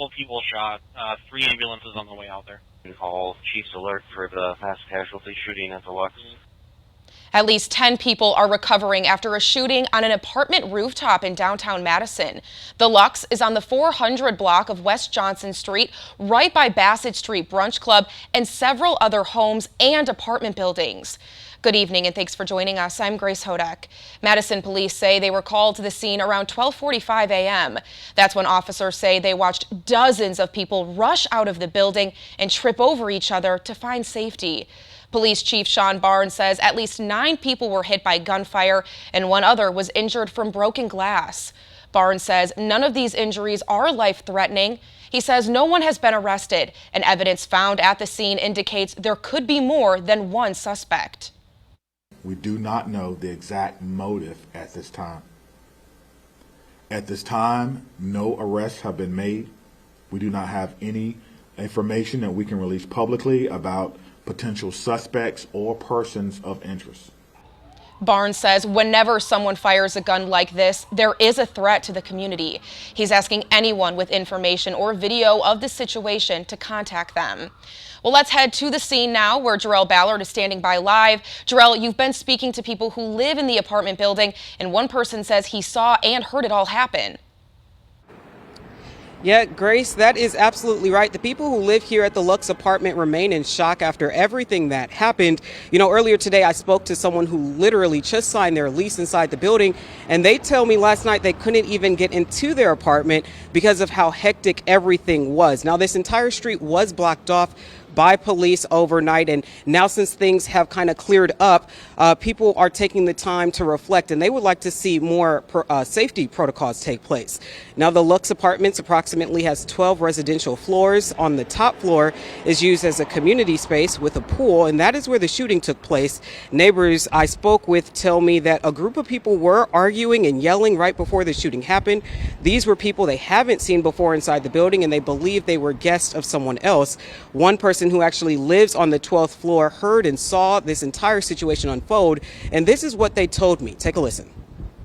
multiple people shot. 3 ambulances on the way out there. All chiefs alert for the mass casualty shooting at the Lux. At least 10 people are recovering after a shooting on an apartment rooftop in downtown Madison. The Lux is on the 400 block of West Johnson Street, right by Bassett Street Brunch Club and several other homes and apartment buildings. Good evening and thanks for joining us. I'm Grace Hodek. Madison police say they were called to the scene around 12:45 a.m. That's when officers say they watched dozens of people rush out of the building and trip over each other to find safety. Police Chief Sean Barnes says at least 9 people were hit by gunfire and 1 other was injured from broken glass. Barnes says none of these injuries are life-threatening. He says no one has been arrested, and evidence found at the scene indicates there could be more than 1 suspect. We do not know the exact motive at this time. At this time, no arrests have been made. We do not have any information that we can release publicly about potential suspects or persons of interest. Barnes says whenever someone fires a gun like this, there is a threat to the community. He's asking anyone with information or video of the situation to contact them. Well, let's head to the scene now where Jarrell Ballard is standing by live. Jarrell, you've been speaking to people who live in the apartment building, and one person says he saw and heard it all happen. Yeah, Grace, that is absolutely right. The people who live here at the Lux apartment remain in shock after everything that happened. You know, earlier today I spoke to someone who literally just signed their lease inside the building, and they tell me last night they couldn't even get into their apartment because of how hectic everything was. Now, this entire street was blocked off by police overnight, and now since things have kind of cleared up, people are taking the time to reflect, and they would like to see more safety protocols take place. Now, the Lux Apartments approximately has 12 residential floors. On the top floor is used as a community space with a pool, and that is where the shooting took place. Neighbors I spoke with tell me that a group of people were arguing and yelling right before the shooting happened. These were people they haven't seen before inside the building, and they believe they were guests of someone else. One person who actually lives on the 12th floor heard and saw this entire situation unfold, and this is what they told me. Take a listen.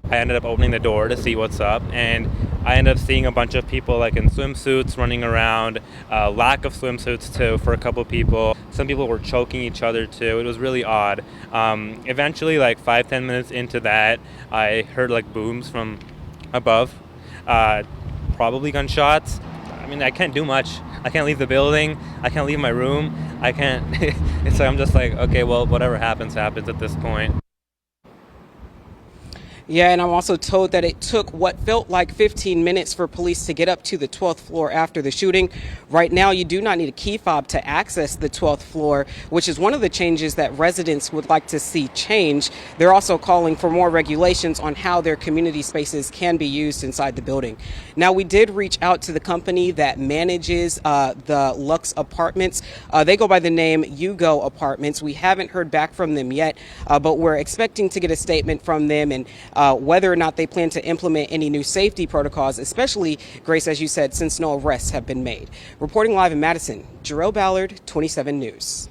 I ended up opening the door to see what's up, and I ended up seeing a bunch of people like in swimsuits running around, lack of swimsuits too for a couple people. Some people were choking each other too. It was really odd. Eventually, like 5-10 minutes into that, I heard like booms from above, probably gunshots. I mean, I can't do much. I can't leave the building. I can't leave my room. I can't. It's like I'm just like, okay, well, whatever happens, happens at this point. Yeah, and I'm also told that it took what felt like 15 minutes for police to get up to the 12th floor after the shooting. Right now, you do not need a key fob to access the 12th floor, which is one of the changes that residents would like to see change. They're also calling for more regulations on how their community spaces can be used inside the building. Now, we did reach out to the company that manages the Lux Apartments. They go by the name Hugo Apartments. We haven't heard back from them yet, but we're expecting to get a statement from them and whether or not they plan to implement any new safety protocols, especially, Grace, as you said, since no arrests have been made. Reporting live in Madison, Jarrell Ballard, 27 News.